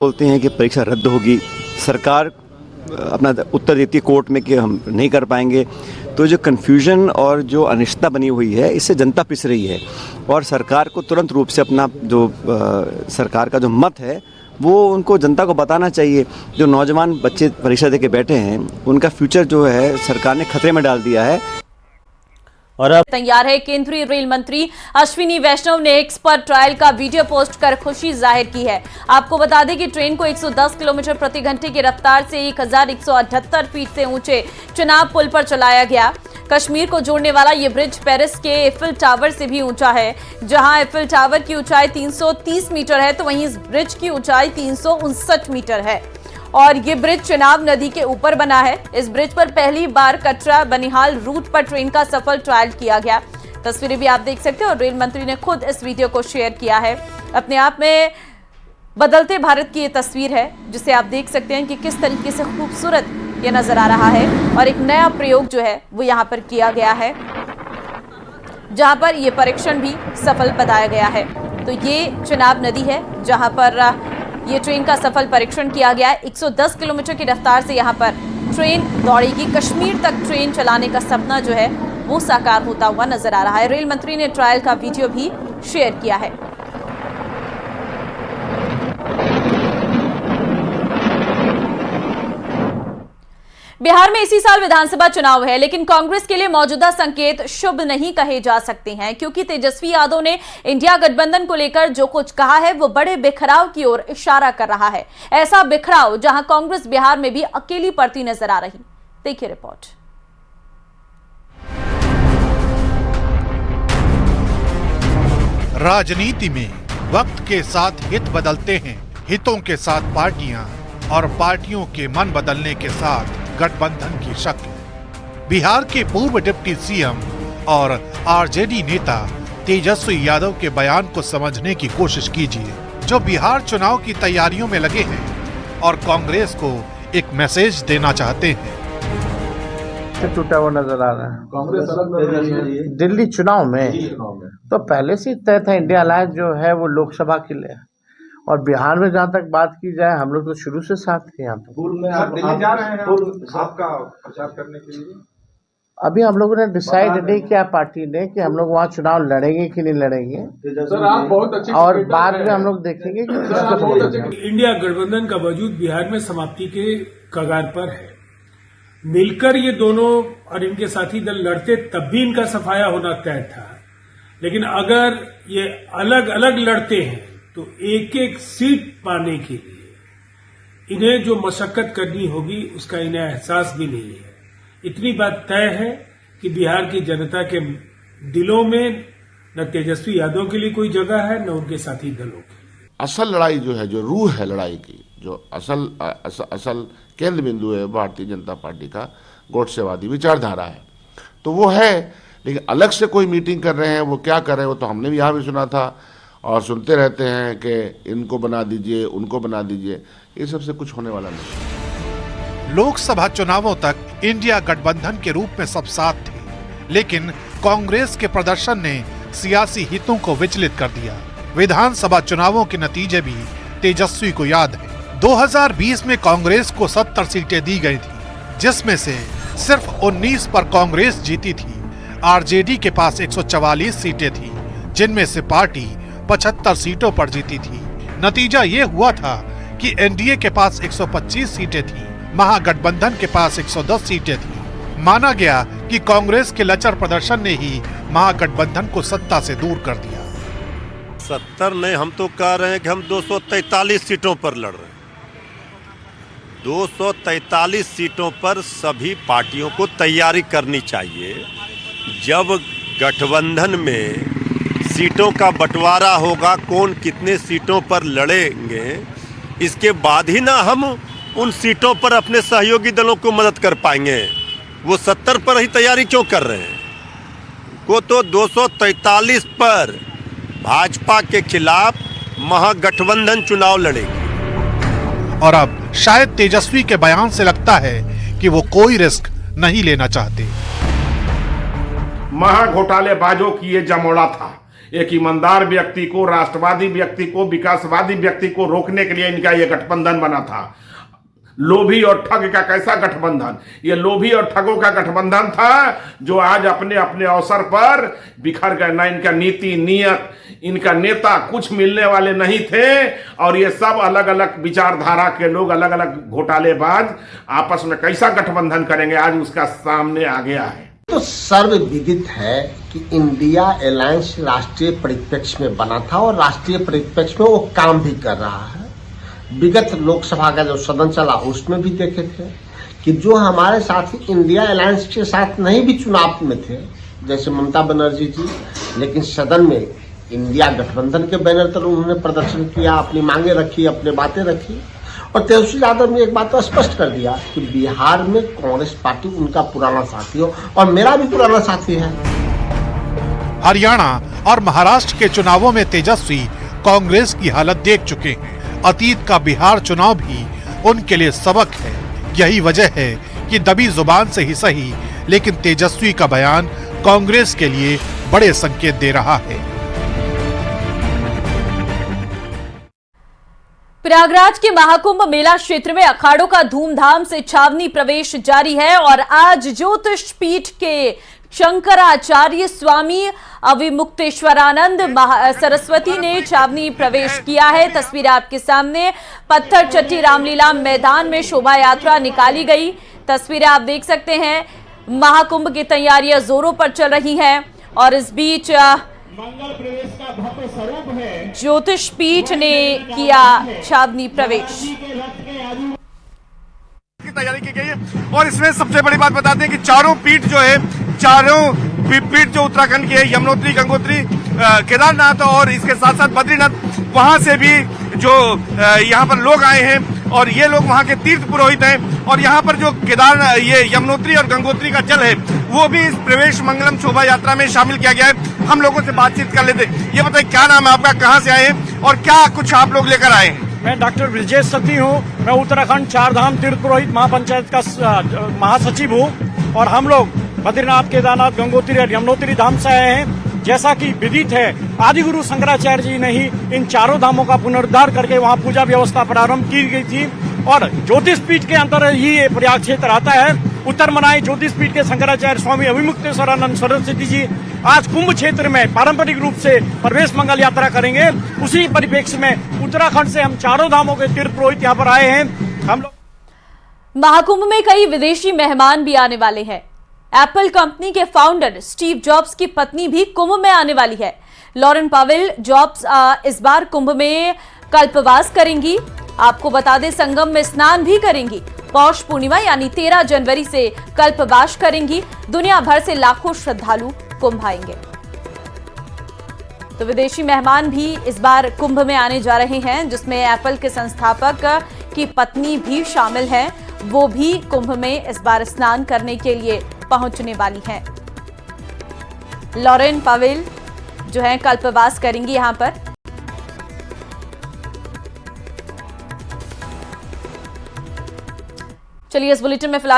बोलते हैं कि परीक्षा रद्द होगी, सरकार अपना उत्तर देती है कोर्ट में कि हम नहीं कर पाएंगे। तो जो कन्फ्यूजन और जो अनिश्चितता बनी हुई है, इससे जनता पिस रही है और सरकार को तुरंत रूप से अपना जो सरकार का जो मत है वो उनको जनता को बताना चाहिए। जो नौजवान बच्चे परीक्षा दे के बैठे हैं उनका फ्यूचर जो है सरकार ने खतरे में डाल दिया है। और अब तैयार है केंद्रीय रेल मंत्री अश्विनी वैष्णव ने एक्स पर ट्रायल का वीडियो पोस्ट कर खुशी जाहिर की है। आपको बता दें कि ट्रेन को 110 किलोमीटर प्रति घंटे की रफ्तार से 1178 फीट से ऊंचे चेनाब पुल पर चलाया गया। कश्मीर को जोड़ने वाला ये ब्रिज पेरिस के एफिल टावर से भी ऊंचा है। जहां एफिल टावर की ऊंचाई 330 मीटर है तो वहीं इस ब्रिज की ऊंचाई 359 मीटर है और ये ब्रिज चेनाब नदी के ऊपर बना है। इस ब्रिज पर पहली बार कटरा बनिहाल रूट पर ट्रेन का सफल ट्रायल किया गया। तस्वीरें भी आप देख सकते हैं और रेल मंत्री ने खुद इस वीडियो को शेयर किया है। अपने आप में बदलते भारत की ये तस्वीर है जिसे आप देख सकते हैं कि किस तरीके से खूबसूरत ये नजर आ रहा है और एक नया प्रयोग जो है वो यहाँ पर किया गया है जहां पर ये परीक्षण भी सफल बताया गया है। तो ये चेनाब नदी है जहां पर ये ट्रेन का सफल परीक्षण किया गया है। 110 किलोमीटर की रफ्तार से यहाँ पर ट्रेन दौड़ेगी। कश्मीर तक ट्रेन चलाने का सपना जो है वो साकार होता हुआ नजर आ रहा है। रेल मंत्री ने ट्रायल का वीडियो भी शेयर किया है। बिहार में इसी साल विधानसभा चुनाव है, लेकिन कांग्रेस के लिए मौजूदा संकेत शुभ नहीं कहे जा सकते हैं क्योंकि तेजस्वी यादव ने इंडिया गठबंधन को लेकर जो कुछ कहा है वो बड़े बिखराव की ओर इशारा कर रहा है। ऐसा बिखराव जहां कांग्रेस बिहार में भी अकेली पड़ती नजर आ रही। देखिए रिपोर्ट। राजनीति में वक्त के साथ हित बदलते हैं, हितों के साथ पार्टियां और पार्टियों के मन बदलने के साथ गठबंधन की शक्ल। बिहार के पूर्व डिप्टी सीएम और आरजेडी नेता तेजस्वी यादव के बयान को समझने की कोशिश कीजिए, जो बिहार चुनाव की तैयारियों में लगे हैं और कांग्रेस को एक मैसेज देना चाहते हैं। टूटा हुआ नजर आ रहा है कांग्रेस दिल्ली चुनाव में तो पहले से तय था। इंडिया अलायंस जो है वो लोकसभा के लिए और बिहार में जहाँ तक बात की जाए हम लोग तो शुरू से साथ थे। यहाँ तक दिल्ली जा रहे हैं आपका प्रचार करने के लिए? अभी हम लोगों ने डिसाइड नहीं किया पार्टी ने कि हम लोग वहाँ चुनाव लड़ेंगे कि नहीं लड़ेंगे। सर आप बहुत अच्छे और बाद में हम लोग देखेंगे कि इंडिया गठबंधन का वजूद बिहार में समाप्ति के कगार पर है। मिलकर ये दोनों और इनके साथी दल लड़ते तब भी इनका सफाया होना तय था, लेकिन अगर ये अलग अलग लड़ते हैं तो एक एक सीट पाने के लिए इन्हें जो मशक्कत करनी होगी उसका इन्हें एहसास भी नहीं है। इतनी बात तय है कि बिहार की जनता के दिलों में न तेजस्वी यादव के लिए कोई जगह है न उनके साथी दलों की। असल लड़ाई जो है, जो रूह है लड़ाई की, जो असल केंद्र बिंदु है भारतीय जनता पार्टी का, गोडसेवादी विचारधारा है, तो वो है। लेकिन अलग से कोई मीटिंग कर रहे हैं, वो क्या कर रहे हैं वो तो हमने भी यहाँ भी सुना था और सुनते रहते हैं कि इनको बना दीजिए, उनको बना दीजिए। ये सबसे कुछ होने वाला नहीं। लोकसभा चुनावों तक इंडिया गठबंधन के रूप में सब साथ थे, लेकिन कांग्रेस के प्रदर्शन ने सियासी हितों को विचलित कर दिया। विधानसभा चुनावों के नतीजे भी तेजस्वी को याद है। 2020 में कांग्रेस को 70 सीटें दी गई थी, जिसमें से सिर्फ 19 पर कांग्रेस जीती थी। आरजेडी के पास 144 सीटें थी, जिनमें से पार्टी 75 सीटों पर जीती थी। नतीजा ये हुआ था कि एनडीए के पास 125 सीटें थी, महागठबंधन के पास 110 सीटें थी। माना गया कि कांग्रेस के लचर प्रदर्शन ने ही महागठबंधन को सत्ता से दूर कर दिया। 70 नहीं, हम तो कह रहे हैं कि हम 243 सीटों पर लड़ रहे हैं। 243 सीटों पर सभी पार्टियों को तैयारी करनी चाहिए। जब गठबंधन में सीटों का बंटवारा होगा, कौन कितने सीटों पर लड़ेंगे, इसके बाद ही ना हम उन सीटों पर अपने सहयोगी दलों को मदद कर पाएंगे। वो 70 पर ही तैयारी क्यों कर रहे हैं? वो तो 243 पर भाजपा के खिलाफ महागठबंधन चुनाव लड़ेगी। और अब शायद तेजस्वी के बयान से लगता है कि वो कोई रिस्क नहीं लेना चाहते। महाघोटालेबाजों की ये जमोड़ा था। एक ईमानदार व्यक्ति को, राष्ट्रवादी व्यक्ति को, विकासवादी व्यक्ति को रोकने के लिए इनका यह गठबंधन बना था। लोभी और ठग का कैसा गठबंधन? ये लोभी और ठगों का गठबंधन था जो आज अपने अपने अवसर पर बिखर गए। ना इनका नीति नियत, इनका नेता कुछ मिलने वाले नहीं थे, और ये सब अलग अलग विचारधारा के लोग, अलग अलग घोटालेबाज आपस में कैसा गठबंधन करेंगे, आज उसका सामने आ गया है। तो सर्वविदित है कि इंडिया अलायंस राष्ट्रीय परिप्रेक्ष्य में बना था और राष्ट्रीय परिप्रेक्ष्य में वो काम भी कर रहा है। विगत लोकसभा का जो सदन चला उसमें भी देखे थे कि जो हमारे साथी इंडिया अलायंस के साथ नहीं भी चुनाव में थे, जैसे ममता बनर्जी जी, लेकिन सदन में इंडिया गठबंधन के बैनर तले उन्होंने प्रदर्शन किया, अपनी मांगे रखी, अपनी बातें रखी। और तेजस्वी यादव ने एक बात तो स्पष्ट कर दिया कि बिहार में कांग्रेस पार्टी उनका पुराना साथी हो, और मेरा भी पुराना साथी है। हरियाणा और महाराष्ट्र के चुनावों में तेजस्वी कांग्रेस की हालत देख चुके हैं। अतीत का बिहार चुनाव भी उनके लिए सबक है। यही वजह है कि दबी जुबान से ही सही, लेकिन तेजस्वी का बयान कांग्रेस के लिए बड़े संकेत दे रहा है। प्रयागराज के महाकुंभ मेला क्षेत्र में अखाड़ों का धूमधाम से छावनी प्रवेश जारी है और आज ज्योतिष पीठ के शंकराचार्य स्वामी अविमुक्तेश्वरानंद सरस्वती ने छावनी प्रवेश किया है। तस्वीर आपके सामने। पत्थर चट्टी रामलीला मैदान में शोभा यात्रा निकाली गई। तस्वीरें आप देख सकते हैं। महाकुंभ की तैयारियां जोरों पर चल रही हैं और इस बीच मंगल प्रवेश का भव्य स्वरूप है। ज्योतिष पीठ ने किया छावनी प्रवेश की तैयारी की गई है। और इसमें सबसे बड़ी बात बताते हैं कि चारों पीठ जो है, चारों पीठ जो उत्तराखंड की है, यमुनोत्री, गंगोत्री, केदारनाथ और इसके साथ साथ बद्रीनाथ, वहां से भी जो यहाँ पर लोग आए हैं और ये लोग वहाँ के तीर्थ पुरोहित हैं। और यहाँ पर जो ये यमुनोत्री और गंगोत्री का जल है वो भी इस प्रवेश मंगलम शोभा यात्रा में शामिल किया गया है। हम लोगों से बातचीत कर लेते। ये बताइए क्या नाम है आपका, कहाँ से आए हैं और क्या कुछ आप लोग लेकर आए हैं? मैं डॉक्टर ब्रजेश सती हूँ। मैं उत्तराखंड चारधाम तीर्थ पुरोहित महापंचायत का महासचिव हूँ और हम लोग बद्रीनाथ, केदारनाथ, गंगोत्री और यमुनोत्री धाम से आए हैं। जैसा कि विदित है, आदि गुरु शंकराचार्य जी ने ही इन चारों धामों का पुनरुद्धार करके वहाँ पूजा व्यवस्था प्रारंभ की गई थी और ज्योतिष पीठ के अंतर ही ये प्रयाग क्षेत्र आता है। उत्तर मनाई ज्योतिष पीठ के शंकराचार्य स्वामी अविमुक्तेश्वरानंद सरस्वती जी आज कुंभ क्षेत्र में पारंपरिक रूप से प्रवेश मंगल यात्रा करेंगे। उसी परिप्रेक्ष्य में उत्तराखंड से हम चारों धामों के तीर्थ पुरोहित यहाँ पर आए हैं। हम लोग महाकुंभ में कई विदेशी मेहमान भी आने वाले हैं। एप्पल कंपनी के फाउंडर स्टीव जॉब्स की पत्नी भी कुंभ में आने वाली है। लॉरेन पावेल जॉब्स इस बार कुंभ में कल्पवास करेंगी। आपको बता दें, संगम में स्नान भी करेंगी। पौष पूर्णिमा यानी 13 जनवरी से कल्पवास करेंगी। दुनिया भर से लाखों श्रद्धालु कुंभ आएंगे। तो विदेशी मेहमान भी इस बार कुंभ में आने जा रहे हैं, जिसमें एप्पल के संस्थापक की पत्नी भी शामिल है। वो भी कुंभ में इस बार स्नान करने के लिए पहुंचने वाली हैं। लॉरेन पावेल जो है कल्पवास करेंगी यहां पर। चलिए इस बुलेटिन में फिलहाल